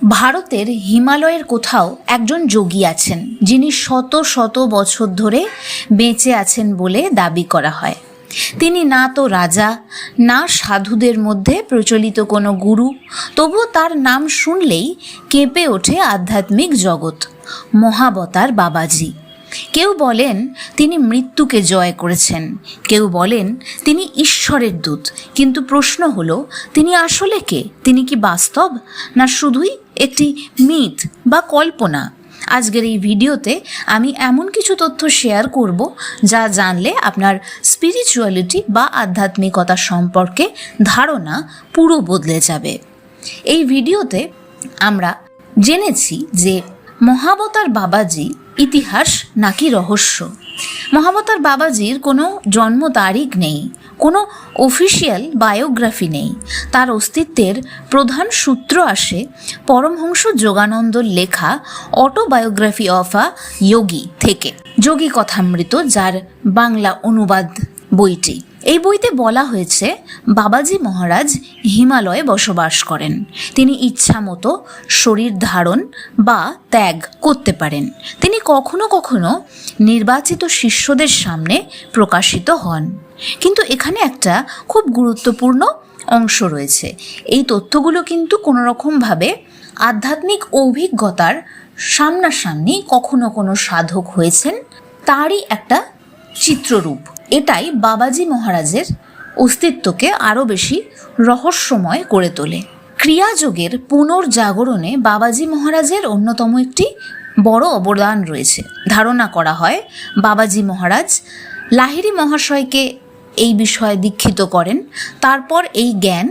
ভারতের হিমালয়ের কোথাও একজন যোগী আছেন, যিনি শত শত বছর ধরে বেঁচে আছেন বলে দাবি করা হয়। তিনি না তো রাজা, না সাধুদের মধ্যে প্রচলিত কোনো গুরু, তবু তার নাম শুনলেই কেঁপে ওঠে আধ্যাত্মিক জগৎ। মহাবতার বাবাজি। কেউ বলেন তিনি মৃত্যুকে জয় করেছেন, কেউ বলেন তিনি ঈশ্বরের দূত। কিন্তু প্রশ্ন হলো, তিনি আসলে কে? তিনি কি বাস্তব, না শুধুই একটি মিথ বা কল্পনা? আজকের এই ভিডিওতে আমি এমন কিছু তথ্য শেয়ার করব যা জানলে আপনার স্পিরিচুয়ালিটি বা আধ্যাত্মিকতা সম্পর্কে ধারণা পুরো বদলে যাবে। এই ভিডিওতে আমরা জেনেছি যে মহাবতার বাবাজি ইতিহাস নাকি রহস্য। মহাবতার বাবাজির কোনো জন্ম তারিখ নেই, কোনো অফিসিয়াল বায়োগ্রাফি নেই। তার অস্তিত্বের প্রধান সূত্র আসে পরমহংস যোগানন্দর লেখা অটোবায়োগ্রাফি অফ আ যোগী থেকে, যোগী কথামৃত, যার বাংলা অনুবাদ বইটি। এই বইতে বলা হয়েছে বাবাজি মহারাজ হিমালয়ে বসবাস করেন। তিনি ইচ্ছা মতো শরীর ধারণ বা ত্যাগ করতে পারেন। তিনি কখনো কখনো নির্বাচিত শিষ্যদের সামনে প্রকাশিত হন। কিন্তু এখানে একটা খুব গুরুত্বপূর্ণ অংশ রয়েছে। এই তথ্যগুলো কিন্তু কোনো রকমভাবে আধ্যাত্মিক অভিজ্ঞতার সামনাসামনি কখনো কোনো সাধক হয়েছেন তারই একটা চিত্ররূপ। এটাই বাবাজি মহারাজের অস্তিত্বকে আরও বেশি রহস্যময় করে তোলে। ক্রিয়াযোগের পুনর্জাগরণে বাবাজি মহারাজের অন্যতম একটি বড় অবদান রয়েছে। ধারণা করা হয় বাবাজি মহারাজ লাহিড়ী মহাশয়কে এই বিষয়ে দীক্ষিত করেন। তারপর এই জ্ঞান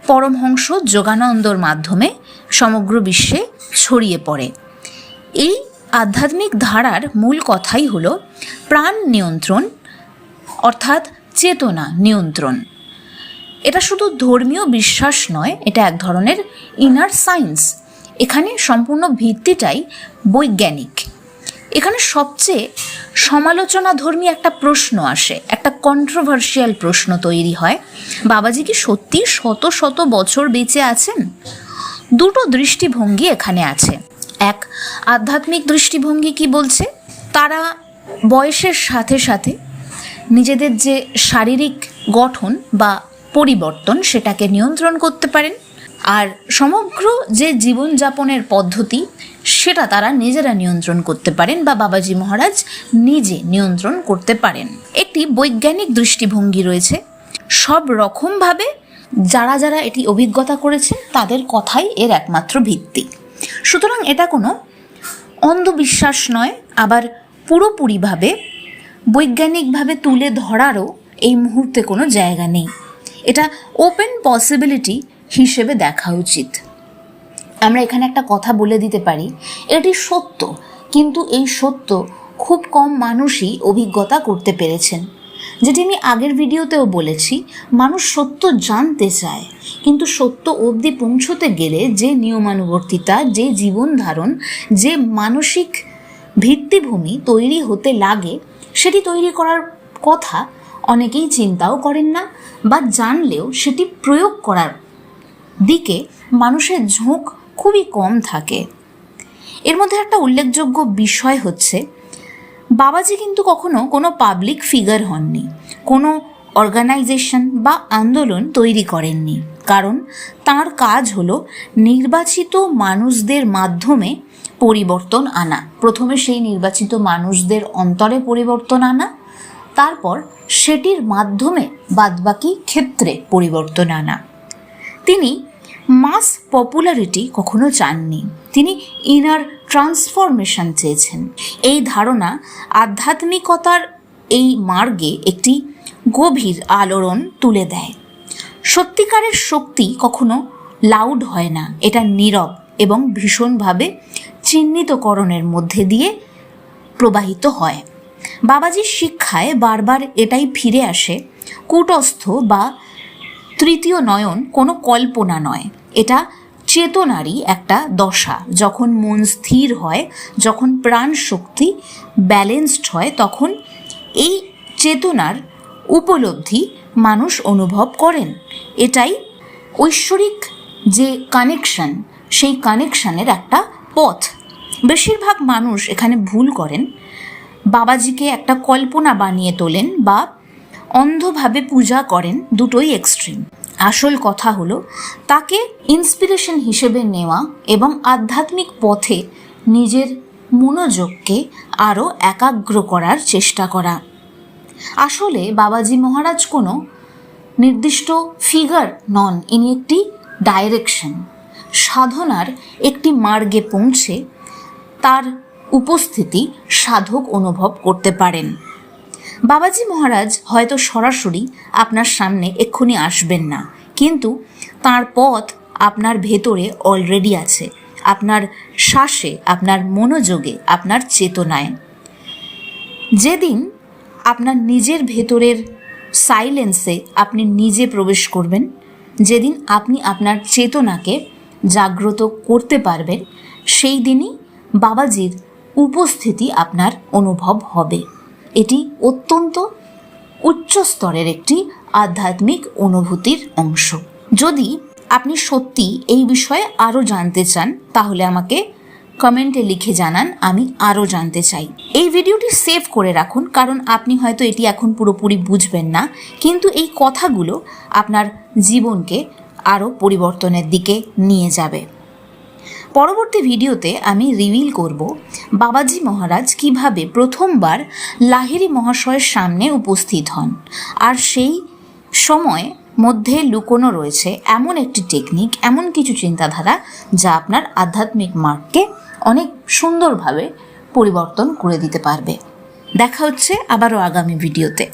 পরমহংস যোগানন্দর মাধ্যমে সমগ্র বিশ্বে ছড়িয়ে পড়ে। এই আধ্যাত্মিক ধারার মূল কথাই হলো প্রাণ নিয়ন্ত্রণ, অর্থাৎ চেতনা নিয়ন্ত্রণ। এটা শুধু ধর্মীয় বিশ্বাস নয়, এটা এক ধরনের ইনার সায়েন্স। এখানে সম্পূর্ণ ভিত্তিটাই বৈজ্ঞানিক। এখানে সবচেয়ে সমালোচনাধর্মী একটা প্রশ্ন আসে, একটা কন্ট্রোভার্সিয়াল প্রশ্ন তৈরি হয়, বাবাজি কি সত্যি শত শত বছর বেঁচে আছেন? দুটো দৃষ্টিভঙ্গি এখানে আছে। এক আধ্যাত্মিক দৃষ্টিভঙ্গি কি বলছে, তারা বয়সের সাথে সাথে নিজেদের যে শারীরিক গঠন বা পরিবর্তন সেটাকে নিয়ন্ত্রণ করতে পারেন, আর সমগ্র যে জীবনযাপনের পদ্ধতি সেটা তারা নিজেরা নিয়ন্ত্রণ করতে পারেন বা বাবাজি মহারাজ নিজে নিয়ন্ত্রণ করতে পারেন। একটি বৈজ্ঞানিক দৃষ্টিভঙ্গি রয়েছে। সব রকমভাবে যারা যারা এটি অভিজ্ঞতা করেছে তাদের কথাই এর একমাত্র ভিত্তি। সুতরাং এটা কোনো অন্ধবিশ্বাস নয়, আবার পুরোপুরিভাবে বৈজ্ঞানিকভাবে তুলে ধরারও এই মুহূর্তে কোনো জায়গা নেই। এটা ওপেন পসিবিলিটি হিসেবে দেখা উচিত। আমরা এখানে একটা কথা বলে দিতে পারি, এটি সত্য, কিন্তু এই সত্য খুব কম মানুষই অভিজ্ঞতা করতে পেরেছেন। যেটি আমি আগের ভিডিওতেও বলেছি, মানুষ সত্য জানতে চায়, কিন্তু সত্য অবধি পৌঁছতে গেলে যে নিয়মানুবর্তিতা, যে জীবন ধারণ, যে মানসিক ভিত্তিভূমি তৈরি হতে লাগে, সেটি তৈরি করার কথা অনেকেই চিন্তাও করেন না, বা জানলেও সেটি প্রয়োগ করার দিকে মানুষের ঝোঁক খুবই কম থাকে। এর মধ্যে একটা উল্লেখযোগ্য বিষয় হচ্ছে, বাবাজি কিন্তু কখনো কোনো পাবলিক ফিগার হননি, কোনো অর্গানাইজেশন বা আন্দোলন তৈরি করেননি। কারণ তার কাজ হলো নির্বাচিত মানুষদের মাধ্যমে পরিবর্তন আনা। প্রথমে সেই নির্বাচিত মানুষদের অন্তরে পরিবর্তন আনা, তারপর সেটির মাধ্যমে বাদবাকি ক্ষেত্রে পরিবর্তন আনা। তিনি মাস পপুলারিটি কখনো চাননি, তিনি ইনার ট্রান্সফরমেশন চেয়েছেন। এই ধারণা আধ্যাত্মিকতার এই মার্গে একটি গভীর আলোড়ন তুলে দেয়। সত্যিকারের শক্তি কখনো লাউড হয় না, এটা নীরব এবং ভীষণভাবে চিহ্নিতকরণের মধ্যে দিয়ে প্রবাহিত হয়। বাবাজির শিক্ষায় বারবার এটাই ফিরে আসে, কূটস্থ বা তৃতীয় নয়ন কোনো কল্পনা নয়, এটা চেতনারই একটা দশা। যখন মন স্থির হয়, যখন প্রাণ শক্তি ব্যালেন্সড হয়, তখন এই চেতনার উপলব্ধি মানুষ অনুভব করেন। এটাই ঐশ্বরিক যে কানেকশন সেই কানেকশানের একটা পথ। বেশিরভাগ মানুষ এখানে ভুল করেন, বাবাজিকে একটা কল্পনা বানিয়ে তোলেন বা অন্ধভাবে পূজা করেন, দুটোই এক্সট্রিম। আসল কথা হলো তাকে ইন্সপিরেশন হিসেবে নেওয়া এবং আধ্যাত্মিক পথে নিজের মনোযোগকে আরও একাগ্র করার চেষ্টা করা। আসলে বাবাজি মহারাজ কোনো নির্দিষ্ট ফিগার নন, ইনি একটি ডাইরেকশন। সাধনার একটি মার্গে পৌঁছে তার উপস্থিতি সাধক অনুভব করতে পারেন। বাবাজি মহারাজ হয়তো সরাসরি আপনার সামনে এক্ষুনি আসবেন না, কিন্তু তার পথ আপনার ভেতরে অলরেডি আছে, আপনার শ্বাসে, আপনার মনোযোগে, আপনার চেতনায়। যেদিন আপনার নিজের ভেতরের সাইলেন্সে আপনি নিজে প্রবেশ করবেন, যেদিন আপনি আপনার চেতনাকে জাগ্রত করতে পারবেন, সেই দিনই বাবাজির উপস্থিতি আপনার অনুভব হবে। এটি অত্যন্ত উচ্চ স্তরের একটি আধ্যাত্মিক অনুভূতির অংশ। যদি আপনি সত্যি এই বিষয়ে আরও জানতে চান তাহলে আমাকে কমেন্টে লিখে জানান, আমি আরও জানতে চাই। এই ভিডিওটি সেভ করে রাখুন, কারণ আপনি হয়তো এটি এখন পুরোপুরি বুঝবেন না, কিন্তু এই কথাগুলো আপনার জীবনকে আরও পরিবর্তনের দিকে নিয়ে যাবে। পরবর্তী ভিডিওতে আমি রিভিল করব বাবাজি মহারাজ কিভাবে প্রথমবার লাহিড়ী মহাশয়ের সামনে উপস্থিত হন, আর সেই সময় মধ্যে লুকোনো রয়েছে এমন একটি টেকনিক, এমন কিছু চিন্তাধারা যা আপনার আধ্যাত্মিক মার্গকে অনেক সুন্দরভাবে পরিবর্তন করে দিতে পারবে। দেখা হচ্ছে আবারও আগামী ভিডিওতে।